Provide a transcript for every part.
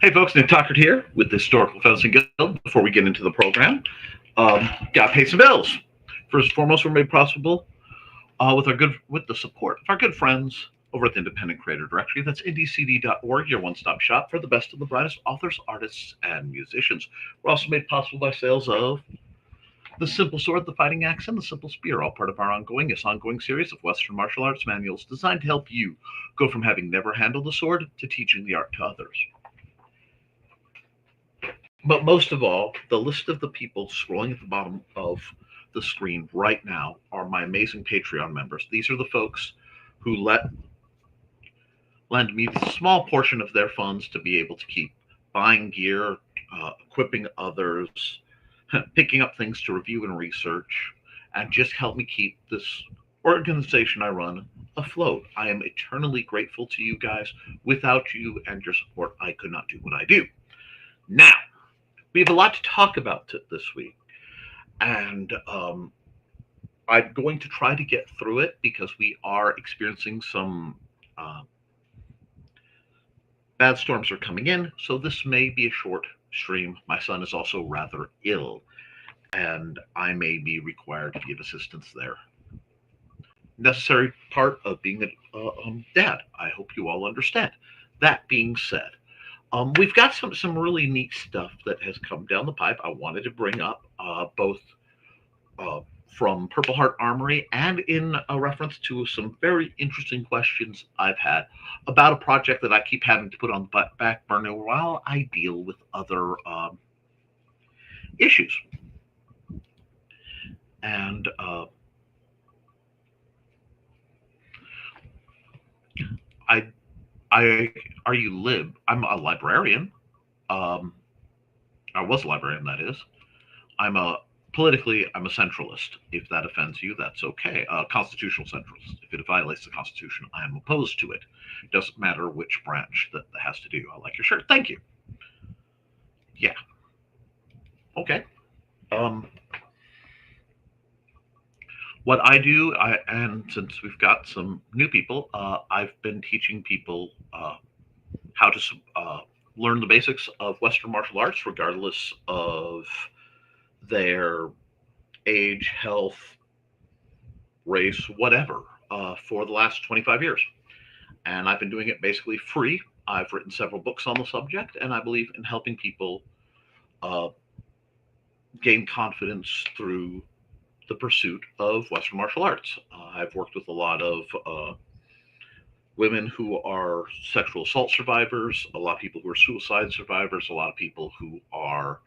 Hey folks, Nick Tuckert here with the Historical Fencing Guild. Before we get into the program, got to pay some bills. First and foremost, we're made possible with the support of our good friends over at the Independent Creator Directory. That's IndieCD.org, your one-stop shop for the best of the brightest authors, artists, and musicians. We're also made possible by sales of the Simple Sword, the Fighting Axe, and the Simple Spear, all part of our ongoing series of Western martial arts manuals designed to help you go from having never handled the sword to teaching the art to others. But most of all, the list of the people scrolling at the bottom of the screen right now are my amazing Patreon members. These are the folks who lend me a small portion of their funds to be able to keep buying gear, equipping others, picking up things to review and research, and just help me keep this organization I run afloat. I am eternally grateful to you guys. Without you and your support, I could not do what I do. Now, we have a lot to talk about this week, and I'm going to try to get through it because we are experiencing some bad storms are coming in, so this may be a short stream. My son is also rather ill, and I may be required to give assistance there. Necessary part of being a dad. I hope you all understand. That being said, we've got some really neat stuff that has come down the pipe. I wanted to bring up both from Purple Heart Armory and in a reference to some very interesting questions I've had about a project that I keep having to put on the back burner while I deal with other issues. And I'm a librarian. I was a librarian, that is. I'm a centralist. If that offends you, that's okay. Constitutional centralist. If it violates the Constitution, I am opposed to it. Doesn't matter which branch that has to do. I like your shirt. Thank you. Yeah. Okay. What I do, and since we've got some new people, I've been teaching people how to learn the basics of Western martial arts, regardless of their age, health, race, whatever, for the last 25 years. And I've been doing it basically free. I've written several books on the subject, and I believe in helping people gain confidence through the pursuit of Western martial arts. I've worked with a lot of women who are sexual assault survivors, a lot of people who are suicide survivors, a lot of people who are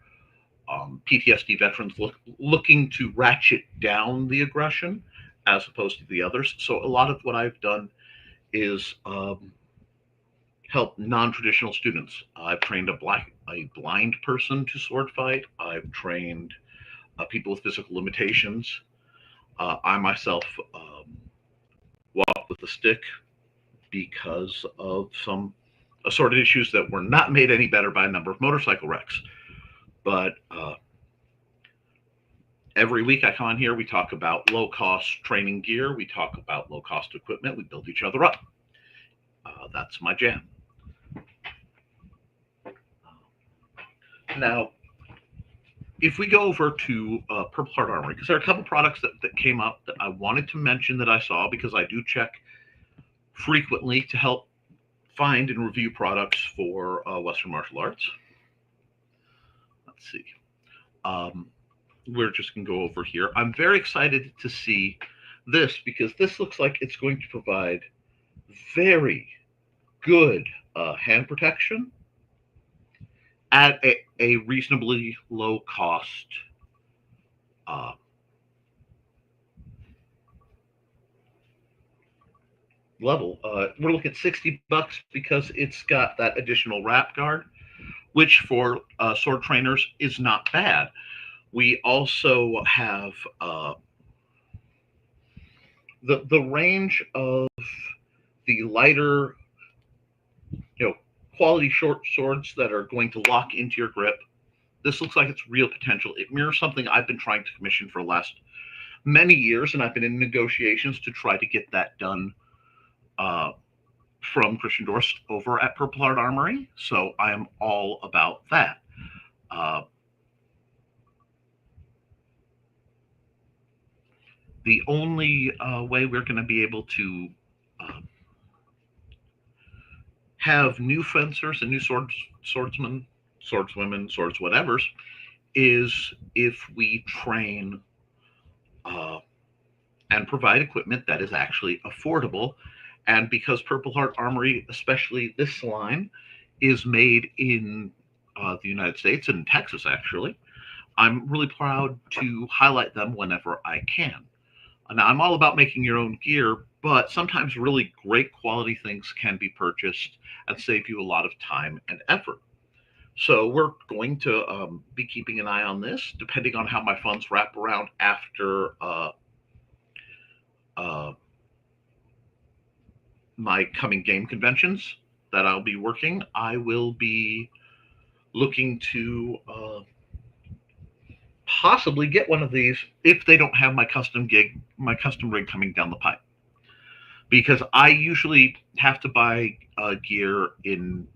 PTSD veterans looking to ratchet down the aggression as opposed to the others. So a lot of what I've done is help non-traditional students. I've trained a blind person to sword fight. I've trained people with physical limitations. I myself walk with a stick because of some assorted issues that were not made any better by a number of motorcycle wrecks. But every week I come on here, we talk about low-cost training gear. We talk about low-cost equipment. We build each other up. That's my jam. Now, if we go over to Purple Heart Armory, because there are a couple products that came up that I wanted to mention that I saw, because I do check frequently to help find and review products for Western martial arts. Let's see. We're just going to go over here. I'm very excited to see this because this looks like it's going to provide very good hand protection at a reasonably low cost level. We're looking at $60 because it's got that additional wrap guard, which for sword trainers is not bad. We also have the range of the lighter, quality short swords that are going to lock into your grip. This looks like it's real potential. It mirrors something I've been trying to commission for the last many years, and I've been in negotiations to try to get that done from Christian Dorst over at Purple Heart Armory, so I am all about that. The only way we're going to be able to have new fencers and new swordsmen, swordswomen, swords whatevers, is if we train and provide equipment that is actually affordable. And because Purple Heart Armory, especially this line, is made in the United States and in Texas, actually, I'm really proud to highlight them whenever I can. Now, I'm all about making your own gear, but sometimes really great quality things can be purchased and save you a lot of time and effort. So we're going to be keeping an eye on this, depending on how my funds wrap around after my coming game conventions that I'll be working. I will be looking to possibly get one of these if they don't have my custom rig coming down the pipe, because I usually have to buy gear in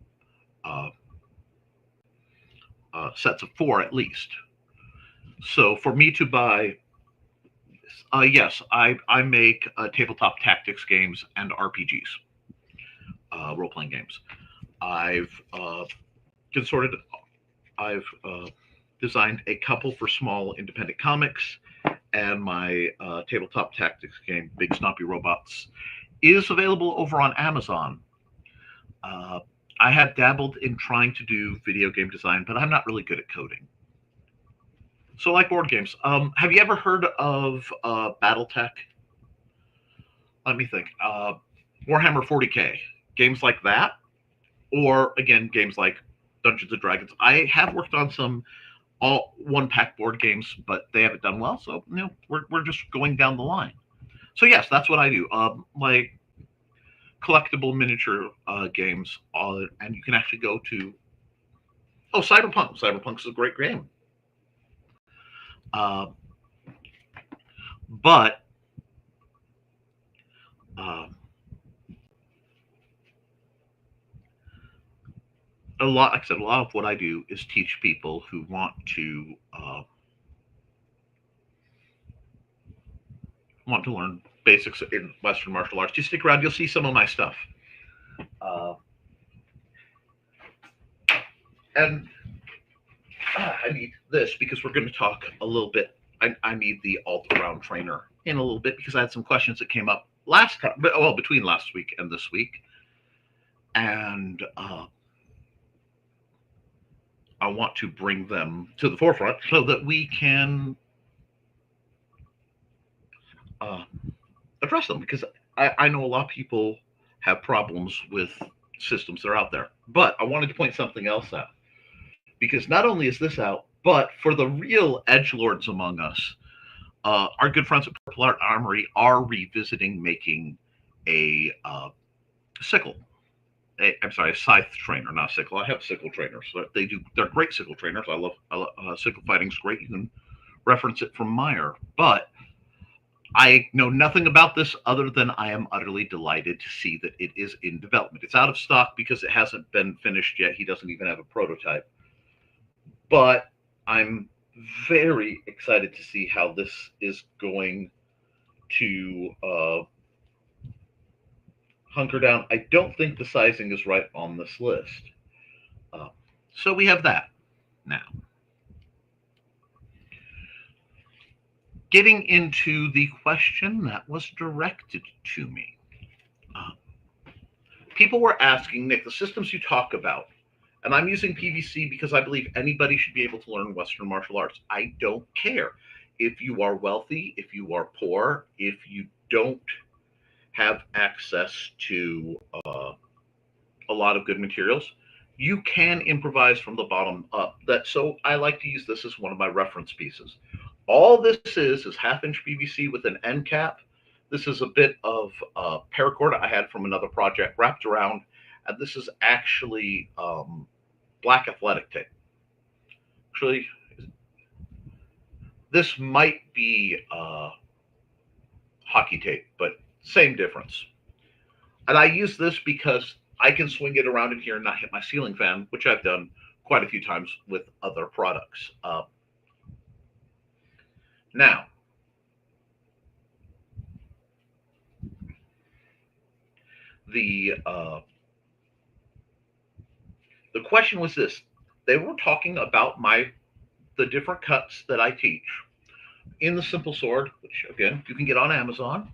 sets of 4 at least. So for me to buy, yes, I make tabletop tactics games and RPGs, role-playing games. I've designed a couple for small independent comics, and my tabletop tactics game, Big Snoppy Robots, is available over on Amazon. I have dabbled in trying to do video game design, but I'm not really good at coding. So like board games, have you ever heard of Battletech? Let me think. Warhammer 40K, games like that, or again, games like Dungeons and Dragons. I have worked on some all one-pack board games, but they haven't done well. So we're just going down the line. So yes, that's what I do. Like collectible miniature games, and you can actually go to Cyberpunk. Cyberpunk is a great game. But a lot, like I said, a lot of what I do is teach people who want to learn basics in Western martial arts. You stick around, you'll see some of my stuff. And I need this because we're going to talk a little bit. I need the alt-around trainer in a little bit because I had some questions that came up last time, between last week and this week. And I want to bring them to the forefront so that we can address them, because I know a lot of people have problems with systems that are out there. But I wanted to point something else out, because not only is this out, but for the real edgelords among us, our good friends at Purple Heart Armory are revisiting making a sickle. I'm sorry, a scythe trainer, not a sickle. I have sickle trainers. They're great sickle trainers. I love sickle fighting's great. You can reference it from Meyer. But I know nothing about this other than I am utterly delighted to see that it is in development. It's out of stock because it hasn't been finished yet. He doesn't even have a prototype. But I'm very excited to see how this is going to hunker down. I don't think the sizing is right on this list. So we have that now. Getting into the question that was directed to me. People were asking, Nick, the systems you talk about, and I'm using PVC because I believe anybody should be able to learn Western martial arts. I don't care if you are wealthy, if you are poor, if you don't have access to a lot of good materials. You can improvise from the bottom up. So I like to use this as one of my reference pieces. All this is 1/2-inch PVC with an end cap. This is a bit of paracord I had from another project wrapped around, and this is actually black athletic tape. Actually, this might be hockey tape, but same difference. And I use this because I can swing it around in here and not hit my ceiling fan, which I've done quite a few times with other products. Now, the question was this: they were talking about the different cuts that I teach in the Simple Sword, which again you can get on Amazon.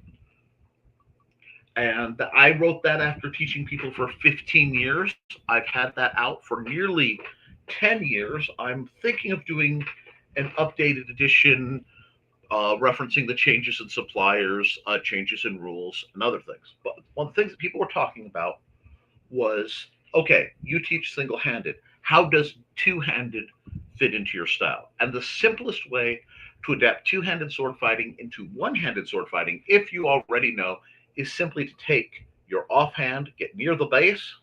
And I wrote that after teaching people for 15 years. I've had that out for nearly 10 years. I'm thinking of doing an updated edition referencing the changes in suppliers, changes in rules, and other things. But one of the things that people were talking about was, okay, you teach single-handed. How does two-handed fit into your style? And the simplest way to adapt two-handed sword fighting into one-handed sword fighting, if you already know, is simply to take your offhand, get near the base,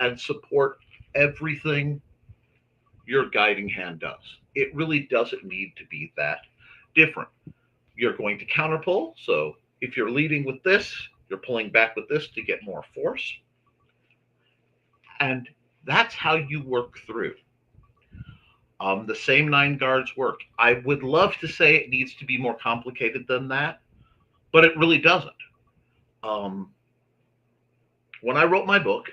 and support everything your guiding hand does. It really doesn't need to be that different. You're going to counterpull, so if you're leading with this, you're pulling back with this to get more force. And that's how you work through. The same 9 guards work. I would love to say it needs to be more complicated than that, but it really doesn't. When I wrote my book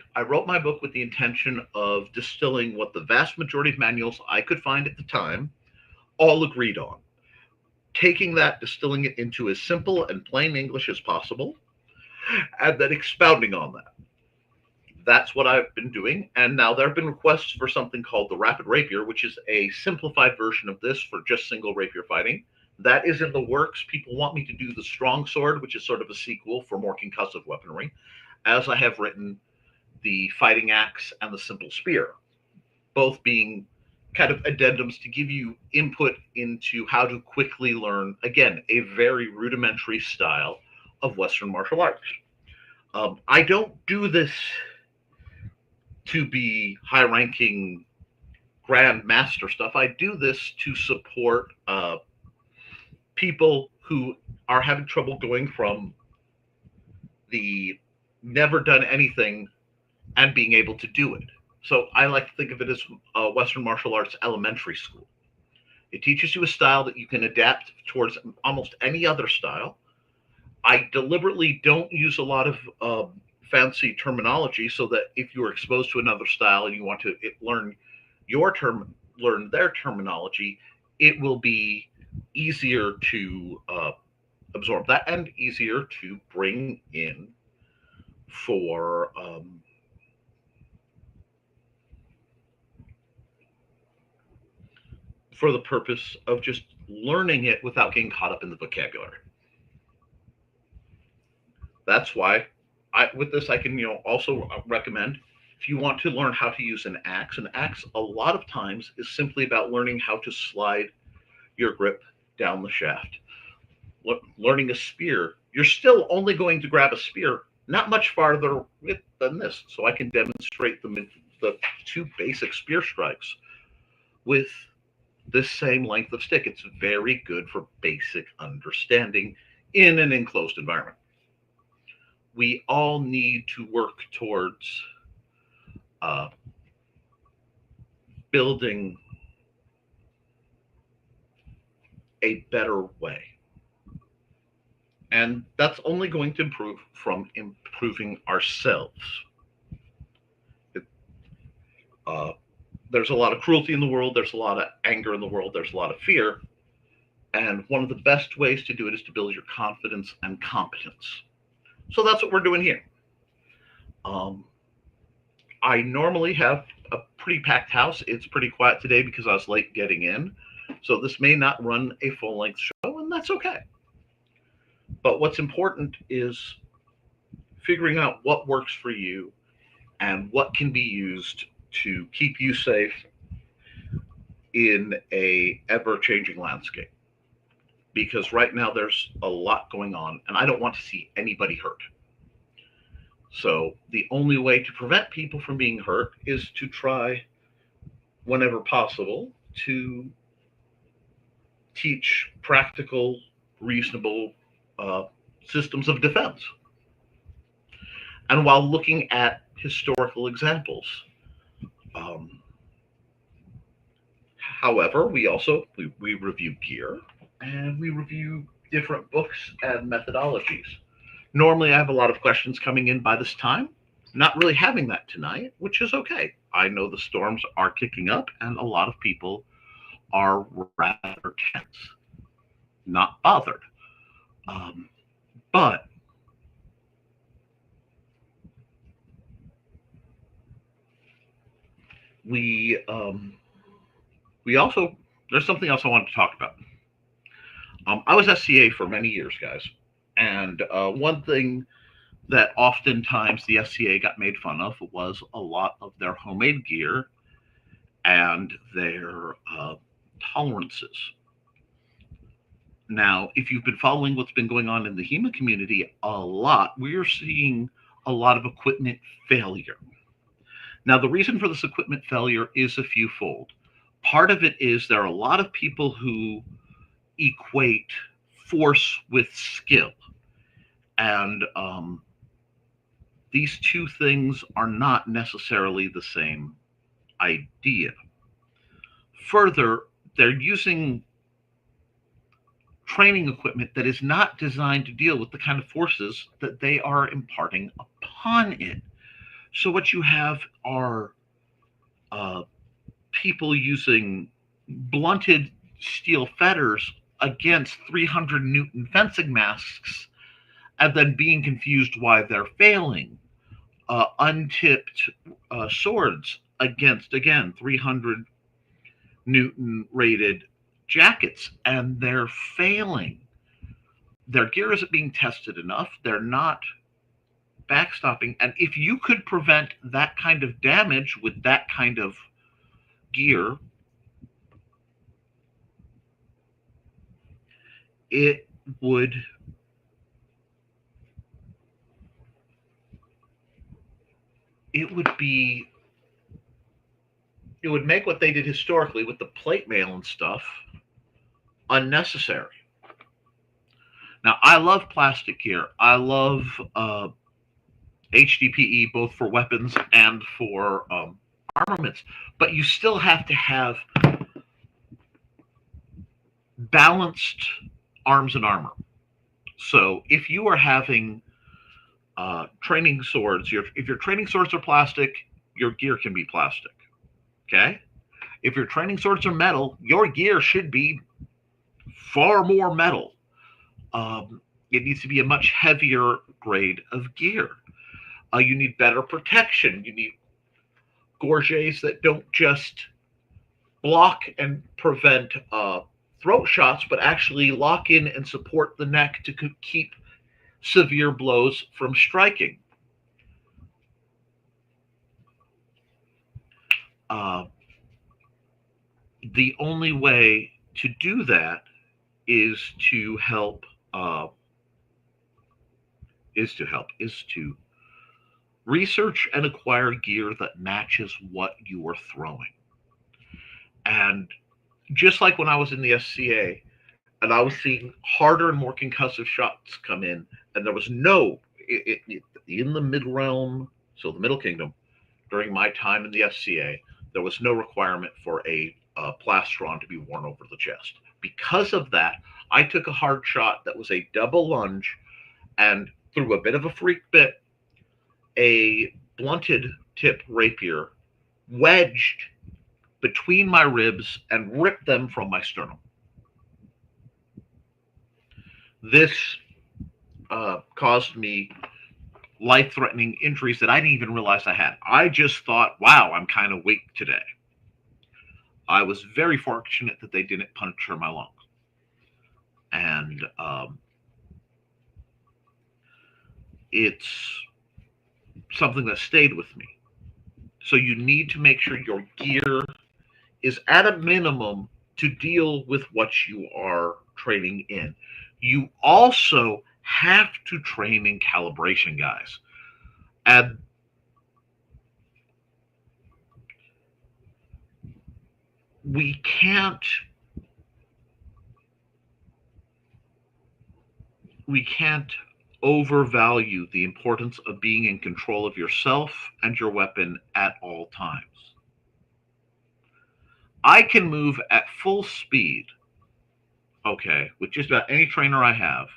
with the intention of distilling what the vast majority of manuals I could find at the time all agreed on. Taking that, distilling it into as simple and plain English as possible, and then expounding on that. That's what I've been doing. And now there have been requests for something called the Rapid Rapier, which is a simplified version of this for just single rapier fighting. That is in the works. People want me to do the Strong Sword, which is sort of a sequel for more concussive weaponry, as I have written the Fighting Axe and the Simple Spear, both being kind of addendums to give you input into how to quickly learn, again, a very rudimentary style of Western martial arts. I don't do this to be high-ranking grand master stuff. I do this to support people who are having trouble going from the never done anything and being able to do it. So I like to think of it as Western martial arts elementary school. It teaches you a style that you can adapt towards almost any other style. I deliberately don't use a lot of fancy terminology so that if you're exposed to another style and you want to learn their terminology, it will be easier to absorb that and easier to bring in for the purpose of just learning it without getting caught up in the vocabulary. That's why with this I can also recommend, if you want to learn how to use an axe a lot of times is simply about learning how to slide your grip down the shaft. Learning a spear, you're still only going to grab a spear not much farther than this. So I can demonstrate the 2 basic spear strikes with this same length of stick. It's very good for basic understanding in an enclosed environment. We all need to work towards building a better way. And that's only going to improve from improving ourselves. There's a lot of cruelty in the world. There's a lot of anger in the world. There's a lot of fear. And one of the best ways to do it is to build your confidence and competence. So that's what we're doing here. I normally have a pretty packed house. It's pretty quiet today because I was late getting in. So this may not run a full-length show, and that's okay. But what's important is figuring out what works for you and what can be used to keep you safe in a ever-changing landscape. Because right now there's a lot going on, and I don't want to see anybody hurt. So the only way to prevent people from being hurt is to try, whenever possible, to teach practical, reasonable systems of defense. and while looking at historical examples. Um, However, we review gear and we review different books and methodologies. Normally, I have a lot of questions coming in by this time. Not really having that tonight, which is okay. I know the storms are kicking up and a lot of people are rather tense, not bothered. Um, but we we also there's something else I wanted to talk about. I was SCA for many years, guys, and one thing that oftentimes the SCA got made fun of was a lot of their homemade gear and their tolerances. Now, if you've been following what's been going on in the HEMA community a lot, we're seeing a lot of equipment failure. Now, the reason for this equipment failure is a few fold. Part of it is there are a lot of people who equate force with skill. And these two things are not necessarily the same idea. Further, they're using training equipment that is not designed to deal with the kind of forces that they are imparting upon it. So what you have are people using blunted steel fetters against 300 Newton fencing masks and then being confused why they're failing. Untipped swords against, again, 300 Newton rated jackets, and they're failing. Their gear isn't being tested enough. They're not backstopping. And if you could prevent that kind of damage with that kind of gear, it would be it would make what they did historically with the plate mail and stuff unnecessary. Now, I love plastic gear. I love HDPE both for weapons and for armaments, but you still have to have balanced arms and armor. So if you are having training swords, if your training swords are plastic, your gear can be plastic. Okay? If your training swords are metal, your gear should be far more metal. It needs to be a much heavier grade of gear. You need better protection. You need gorgets that don't just block and prevent throat shots, but actually lock in and support the neck to keep severe blows from striking. The only way to do that is to research and acquire gear that matches what you are throwing. And just like when I was in the SCA and I was seeing harder and more concussive shots come in, and there was no in the mid realm, so the Middle Kingdom, during my time in the SCA, there was no requirement for a plastron to be worn over the chest. Because of that, I took a hard shot that was a double lunge, and through a bit of a freak bit, a blunted tip rapier wedged between my ribs and ripped them from my sternum. This caused me life-threatening injuries that I didn't even realize I had. I just thought, wow, I'm kind of weak today. I was very fortunate that they didn't puncture my lungs. And it's something that stayed with me. So you need to make sure your gear is at a minimum to deal with what you are training in. You also have to train in calibration, guys. And we can't overvalue the importance of being in control of yourself and your weapon at all times. I can move at full speed, okay, with just about any trainer I have.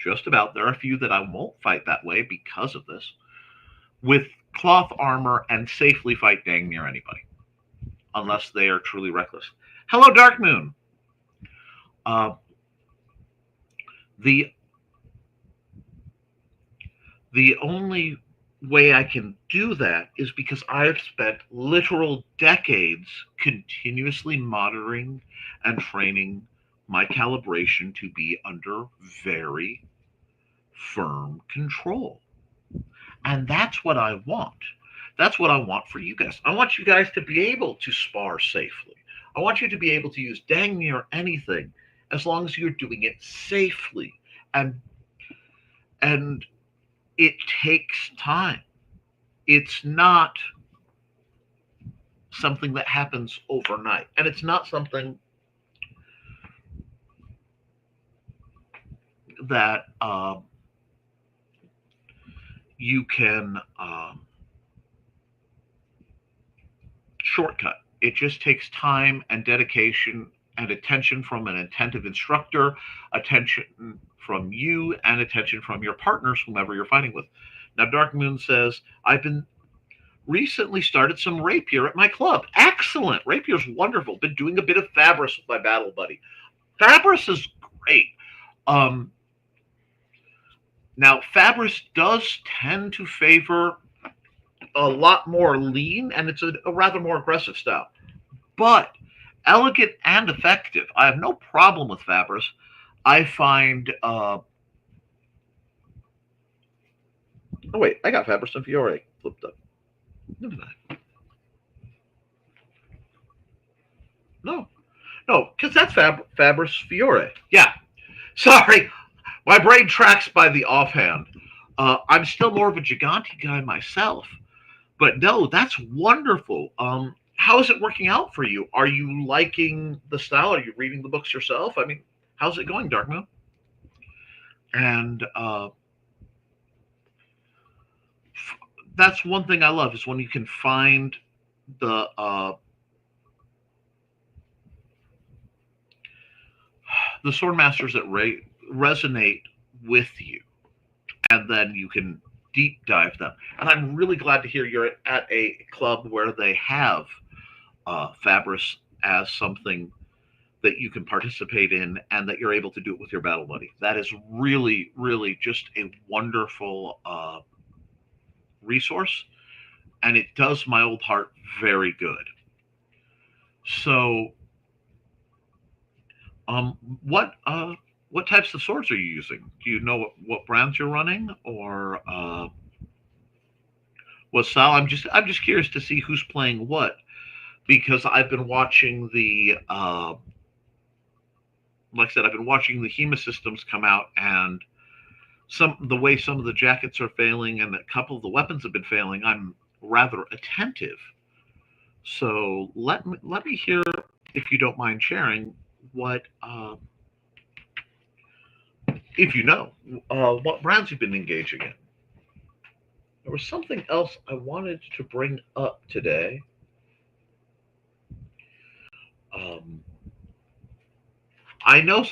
Just about. There are a few that I won't fight that way because of this. With cloth armor and safely fight dang near anybody, unless they are truly reckless. Hello, Dark Moon. The only way I can do that is because I've spent literal decades continuously monitoring and training my calibration to be under very firm control. And that's what I want. That's what I want for you guys. I want you guys to be able to spar safely. I want you to be able to use dang near anything as long as you're doing it safely. And it takes time. It's not something that happens overnight. And it's not something that you can shortcut. It just takes time and dedication and attention from an attentive instructor, attention from you, and attention from your partners, whomever you're fighting with. Now, Dark Moon says, I've been recently started some rapier at my club. Excellent. Rapier's wonderful. Been doing a bit of Fabris with my battle buddy. Fabris is great. Now, Fabris does tend to favor a lot more lean, and it's a rather more aggressive style. But elegant and effective. I have no problem with Fabris. I find... oh, wait. I got Fabris and Fiore flipped up. No, because that's Fabris Fiore. Yeah. Sorry. My brain tracks by the offhand. I'm still more of a Gigante guy myself. But no, that's wonderful. How is it working out for you? Are you liking the style? Are you reading the books yourself? I mean, how's it going, Dark Moon? And that's one thing I love, is when you can find the sword masters that resonate with you, and then you can deep dive them. And I'm really glad to hear you're at a club where they have Fabris as something that you can participate in, and that you're able to do it with your battle buddy. That is really, really just a wonderful resource, and it does my old heart very good. So, what types of swords are you using? Do you know what brands you're running, or what style? I'm just curious to see who's playing what, because I've been watching the like I said, I've been watching the HEMA systems come out, and the way some of the jackets are failing and a couple of the weapons have been failing. I'm rather attentive. So let me hear, if you don't mind sharing, what if you know what brands you've been engaging in. There was something else I wanted to bring up today. I know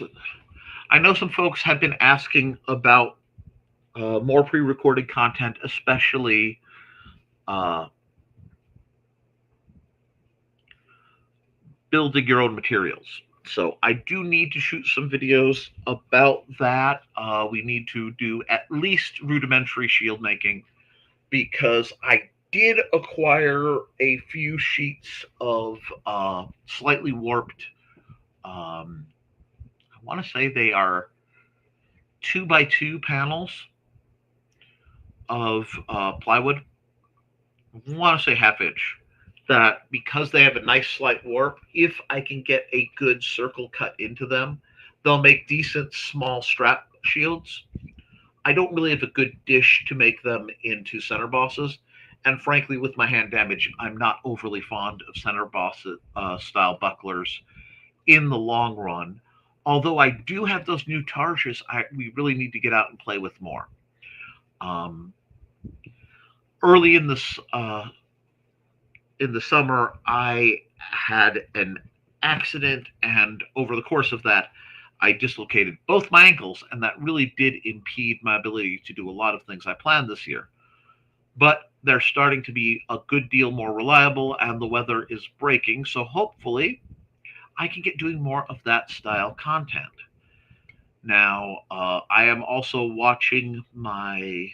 some folks have been asking about more pre-recorded content, especially building your own materials. So I do need to shoot some videos about that. We need to do at least rudimentary shield making, because I did acquire a few sheets of slightly warped, I want to say they are 2x2 panels of plywood. I want to say half inch. That because they have a nice slight warp, if I can get a good circle cut into them, they'll make decent small strap shields. I don't really have a good dish to make them into center bosses. And frankly, with my hand damage, I'm not overly fond of center boss style bucklers in the long run. although I do have those new targes, we really need to get out and play with more. Early in the summer, I had an accident, and over the course of that, I dislocated both my ankles, and that really did impede my ability to do a lot of things I planned this year. But they're starting to be a good deal more reliable, and the weather is breaking, so hopefully I can get doing more of that style content. Now, I am also watching my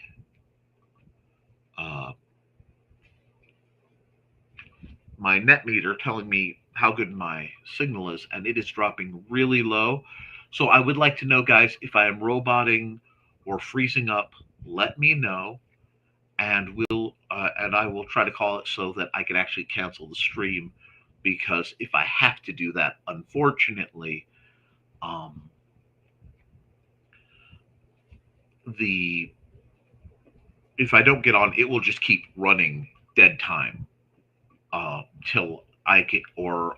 my net meter telling me how good my signal is, and it is dropping really low. So I would like to know, guys, if I am roboting or freezing up, let me know, and I will try to call it so that I can actually cancel the stream. Because if I have to do that, unfortunately, if I don't get on, it will just keep running dead time till I get, or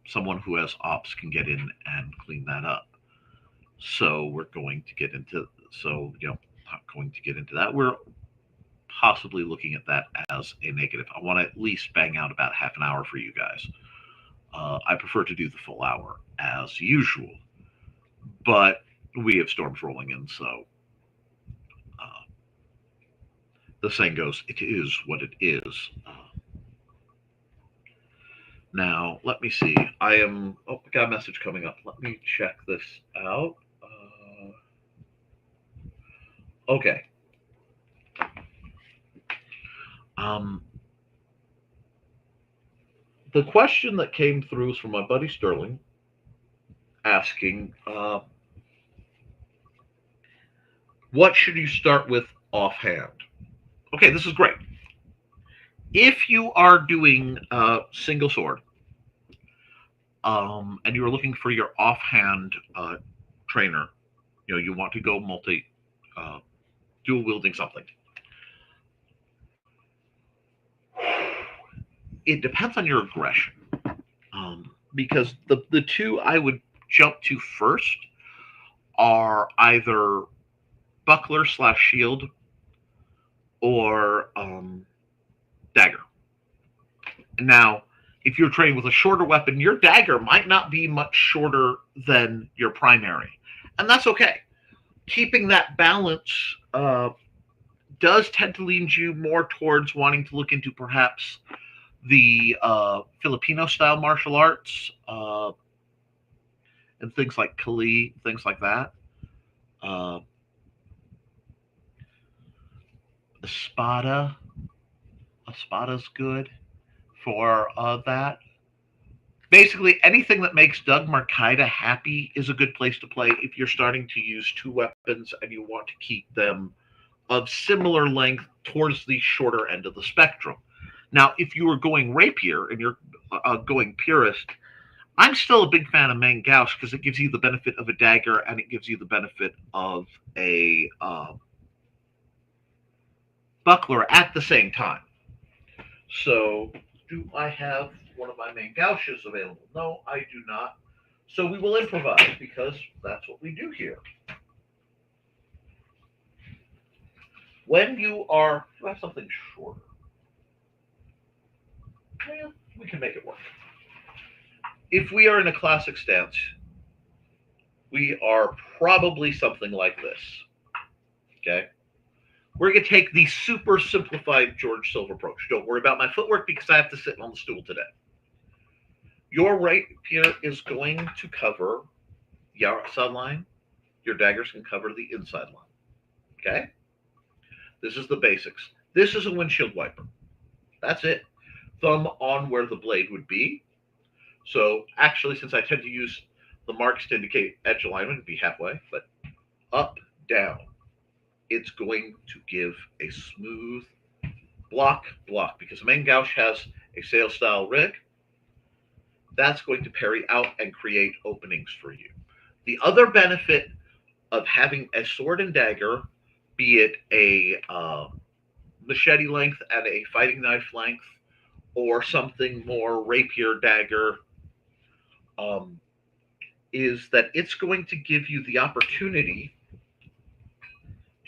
someone who has ops can get in and clean that up. So we're going to get into, not going to get into that. We're possibly looking at that as a negative. I want to at least bang out about half an hour for you guys. I prefer to do the full hour as usual, but we have storms rolling in, so the saying goes, it is what it is. Now, let me see. I got a message coming up. Let me check this out. Okay. The question that came through is from my buddy Sterling, asking, what should you start with offhand? Okay, this is great. If you are doing single sword, and you're looking for your offhand trainer, you want to go dual wielding something. It depends on your aggression, because the two I would jump to first are either buckler / shield or dagger. Now, if you're training with a shorter weapon, your dagger might not be much shorter than your primary, and that's okay. Keeping that balance does tend to lean you more towards wanting to look into perhaps the Filipino-style martial arts and things like Kali, things like that. Espada's good for that. Basically, anything that makes Doug Marcaida happy is a good place to play if you're starting to use two weapons and you want to keep them of similar length towards the shorter end of the spectrum. Now, if you are going rapier and you're going purist, I'm still a big fan of main gouge because it gives you the benefit of a dagger and it gives you the benefit of a buckler at the same time. So, do I have one of my main gouges available? No, I do not. So we will improvise because that's what we do here. When you have something shorter. Well, we can make it work. If we are in a classic stance, we are probably something like this. Okay? We're going to take the super simplified George Silver approach. Don't worry about my footwork because I have to sit on the stool today. Your rapier is going to cover the outside line. Your daggers can cover the inside line. Okay? This is the basics. This is a windshield wiper. That's it. Thumb on where the blade would be. So actually, since I tend to use the marks to indicate edge alignment, it'd be halfway, but up, down. It's going to give a smooth block, because the main gouge has a sail style rig. That's going to parry out and create openings for you. The other benefit of having a sword and dagger, be it a machete length and a fighting knife length, or something more rapier dagger, is that it's going to give you the opportunity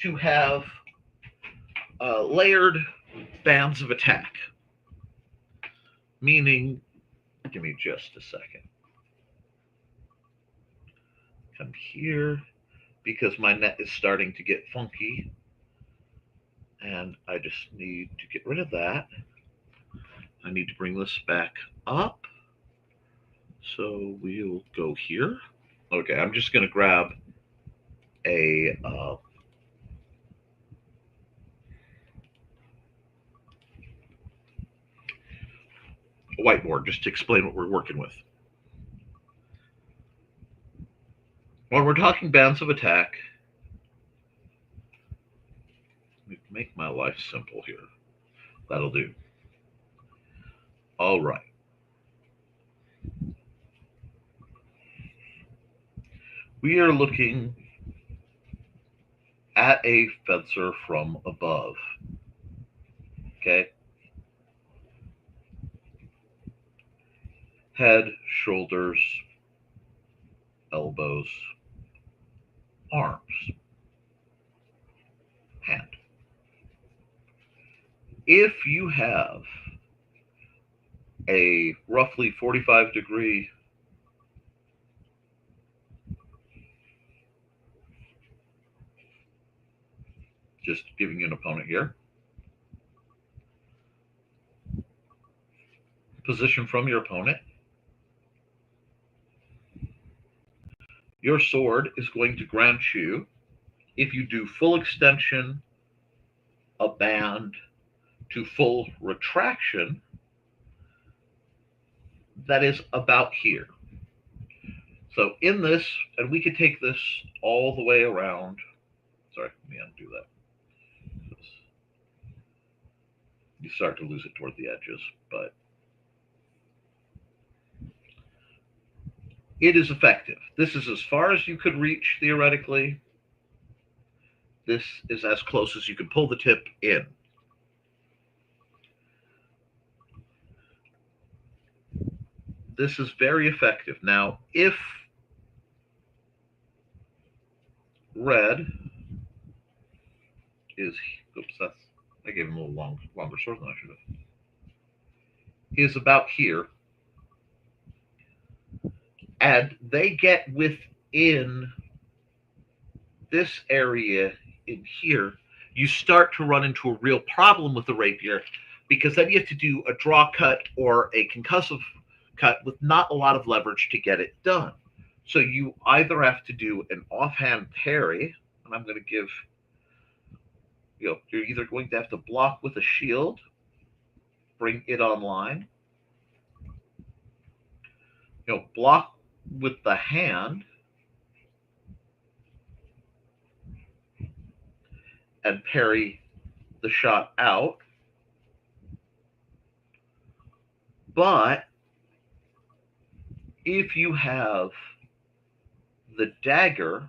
to have layered bands of attack. Meaning, give me just a second. Come here, because my net is starting to get funky. And I just need to get rid of that. I need to bring this back up. So we'll go here. Okay, I'm just going to grab a whiteboard just to explain what we're working with. When we're talking bands of attack, make my life simple here. That'll do. All right. We are looking at a fencer from above. Okay. Head, shoulders, elbows, arms, hand. If you have a roughly 45-degree just giving you an opponent here, position from your opponent, your sword is going to grant you, if you do full extension, a band, to full retraction, that is about here. So in this, and we could take this all the way around. Sorry, let me undo that. You start to lose it toward the edges, but it is effective. This is as far as you could reach theoretically. This is as close as you can pull the tip in. This is very effective. Now, if red is, oops, I gave him a little longer sword than I should have, is about here, and they get within this area in here, you start to run into a real problem with the rapier, because then you have to do a draw cut or a concussive cut with not a lot of leverage to get it done. So you either have to do an offhand parry, and I'm going to give, you're either going to have to block with a shield, bring it online, block with the hand, and parry the shot out. But if you have the dagger,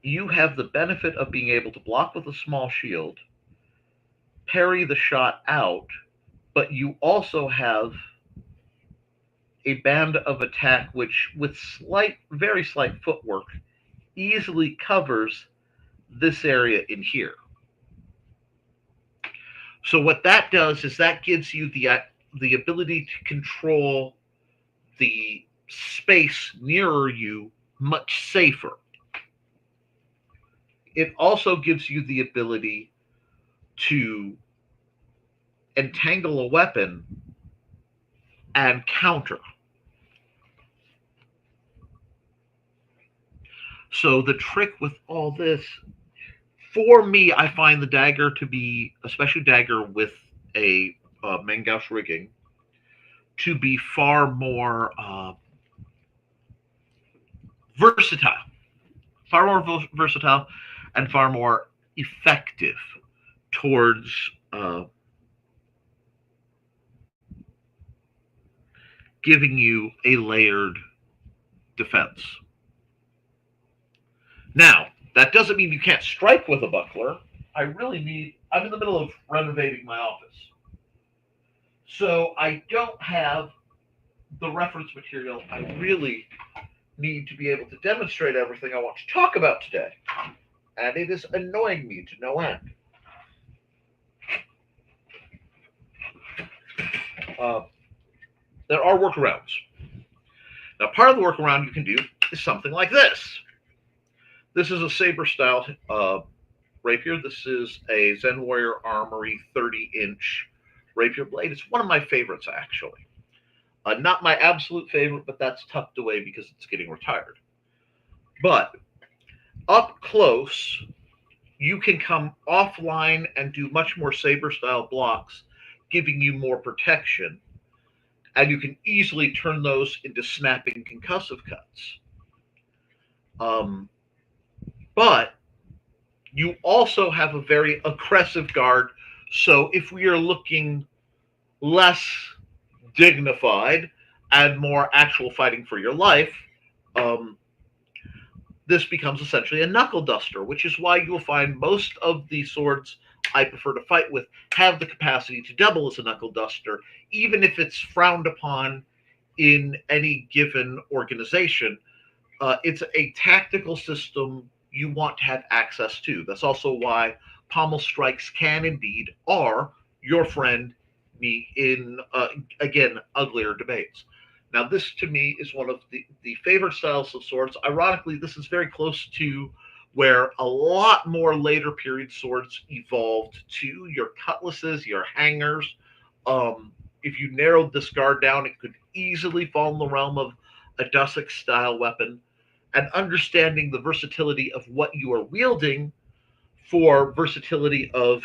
you have the benefit of being able to block with a small shield, parry the shot out, but you also have a band of attack which, with very slight footwork, easily covers this area in here. So what that does is that gives you the ability to control the space nearer you much safer. It also gives you the ability to entangle a weapon and counter. So the trick with all this, for me, I find the dagger to be, especially dagger with a Mangausch rigging, to be far more versatile and far more effective towards giving you a layered defense. Now, that doesn't mean you can't strike with a buckler. I'm in the middle of renovating my office. So I don't have the reference material, I really need to be able to demonstrate everything I want to talk about today. And it is annoying me to no end. Uh, there are workarounds. Now, part of the workaround you can do is something like this. This is a saber style rapier. This is a Zen Warrior Armory 30-inch rapier blade. It's one of my favorites, actually. Not my absolute favorite, but that's tucked away because it's getting retired. But up close, you can come offline and do much more saber style blocks, giving you more protection. And you can easily turn those into snapping concussive cuts. But you also have a very aggressive guard. So if we are looking less dignified and more actual fighting for your life, this becomes essentially a knuckle duster, which is why you'll find most of the swords I prefer to fight with have the capacity to double as a knuckle duster, even if it's frowned upon in any given organization. It's a tactical system you want to have access to. That's also why pommel strikes can indeed are your friend in, again, uglier debates. Now, this to me is one of the favorite styles of swords. Ironically, this is very close to where a lot more later period swords evolved to your cutlasses, your hangers. If you narrowed this guard down, it could easily fall in the realm of a Dussac style weapon. And understanding the versatility of what you are wielding for versatility of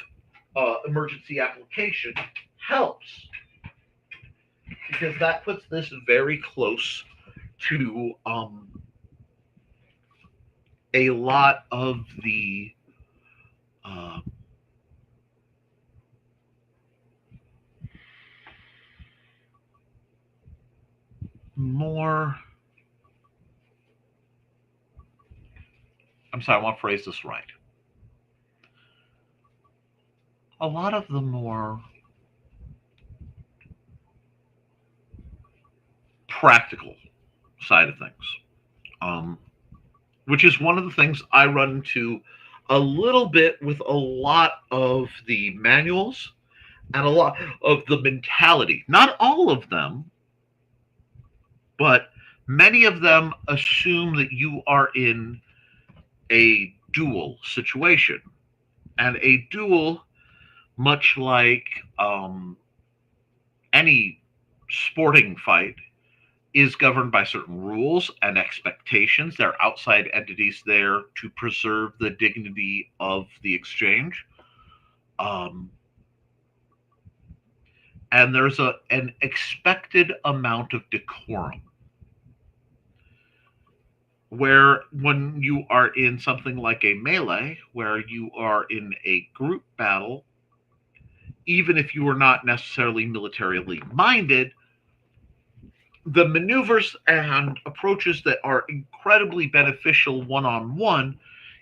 emergency application helps, because that puts this very close to a lot of the more, I'm sorry, I want to phrase this right. A lot of the more practical side of things, which is one of the things I run into a little bit with a lot of the manuals and a lot of the mentality. Not all of them, but many of them assume that you are in a duel situation. And a duel, much like any sporting fight, is governed by certain rules and expectations. There are outside entities there to preserve the dignity of the exchange. And there's an expected amount of decorum. Where when you are in something like a melee, where you are in a group battle, even if you are not necessarily militarily minded, the maneuvers and approaches that are incredibly beneficial one-on-one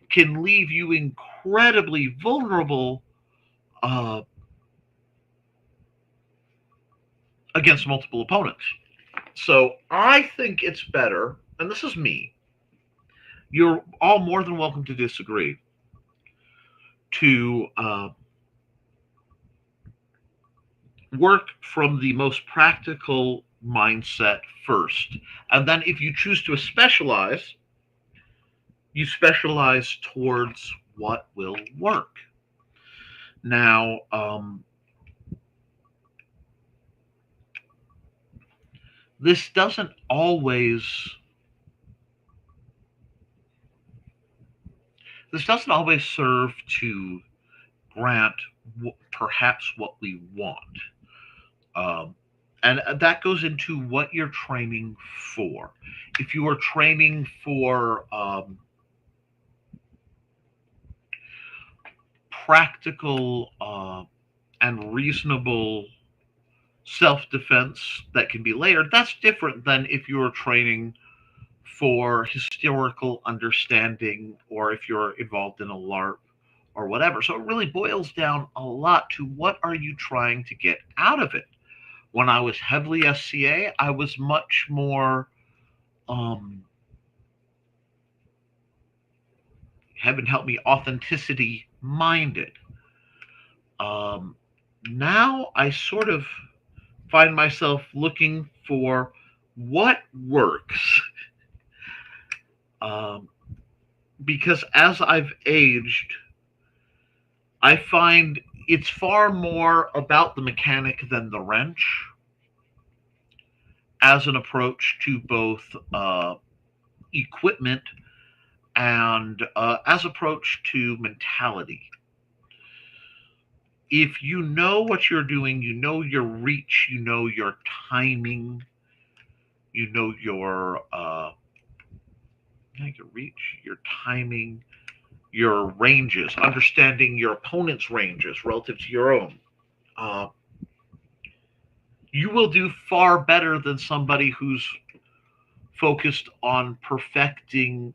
can leave you incredibly vulnerable against multiple opponents. So I think it's better, and this is me, you're all more than welcome to disagree, to work from the most practical mindset first. And then if you choose to specialize, you specialize towards what will work. Now, this doesn't always serve to grant perhaps what we want. And that goes into what you're training for. If you are training for practical and reasonable self-defense that can be layered, that's different than if you're training for historical understanding, or if you're involved in a LARP or whatever. So it really boils down a lot to what are you trying to get out of it. When I was heavily SCA, I was much more, heaven help me, authenticity minded. Um, Now I sort of find myself looking for what works. Um, because as I've aged, I find it's far more about the mechanic than the wrench as an approach to both equipment and as approach to mentality. If you know what you're doing, you know your reach, you know your timing, you know your reach, your timing, your ranges, understanding your opponent's ranges relative to your own. Uh, you will do far better than somebody who's focused on perfecting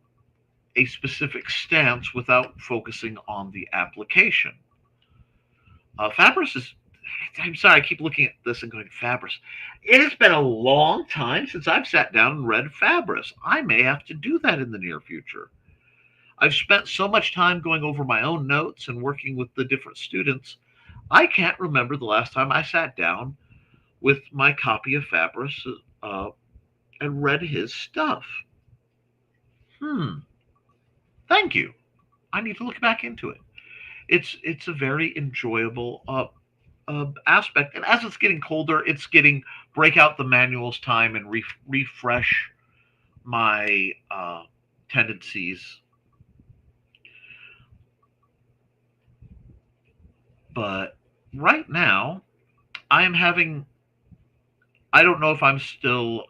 a specific stance without focusing on the application. Fabris is. I'm sorry, I keep looking at this and going, Fabris. It has been a long time since I've sat down and read Fabris. I may have to do that in the near future. I've spent so much time going over my own notes and working with the different students. I can't remember the last time I sat down with my copy of Fabris and read his stuff. Thank you. I need to look back into it. It's a very enjoyable aspect, and as it's getting colder, it's getting break out the manuals time and refresh my tendencies. But right now, I am having. I don't know if I'm still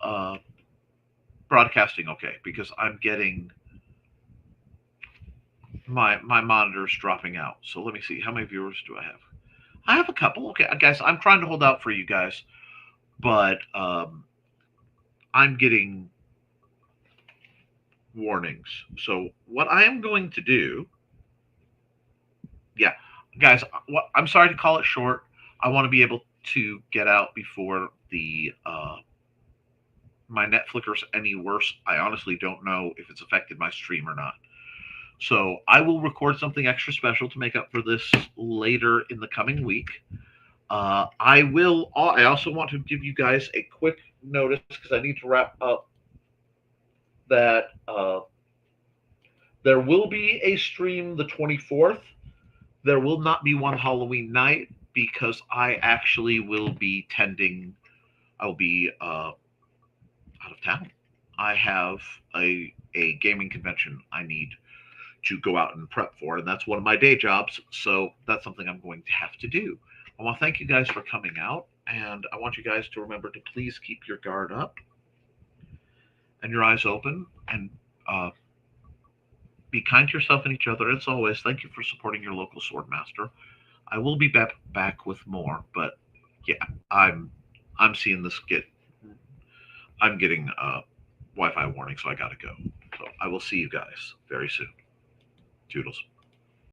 broadcasting okay because I'm getting my monitor's dropping out. So let me see. How many viewers do I have? I have a couple. Okay, guys, I'm trying to hold out for you guys, but I'm getting warnings. So what I am going to do, yeah, guys, I'm sorry to call it short. I want to be able to get out before the my net flickers any worse. I honestly don't know if it's affected my stream or not. So I will record something extra special to make up for this later in the coming week. I will. I also want to give you guys a quick notice because I need to wrap up. That there will be a stream the 24th. There will not be one Halloween night because I actually will be tending. I'll be out of town. I have a gaming convention I need to go out and prep for, and that's one of my day jobs. So that's something I'm going to have to do. I want to thank you guys for coming out, and I want you guys to remember to please keep your guard up and your eyes open, and be kind to yourself and each other. As always, thank you for supporting your local swordmaster. I will be back with more, but yeah, I'm seeing this get. I'm getting Wi-Fi warning, so I gotta go. So I will see you guys very soon. Toodles.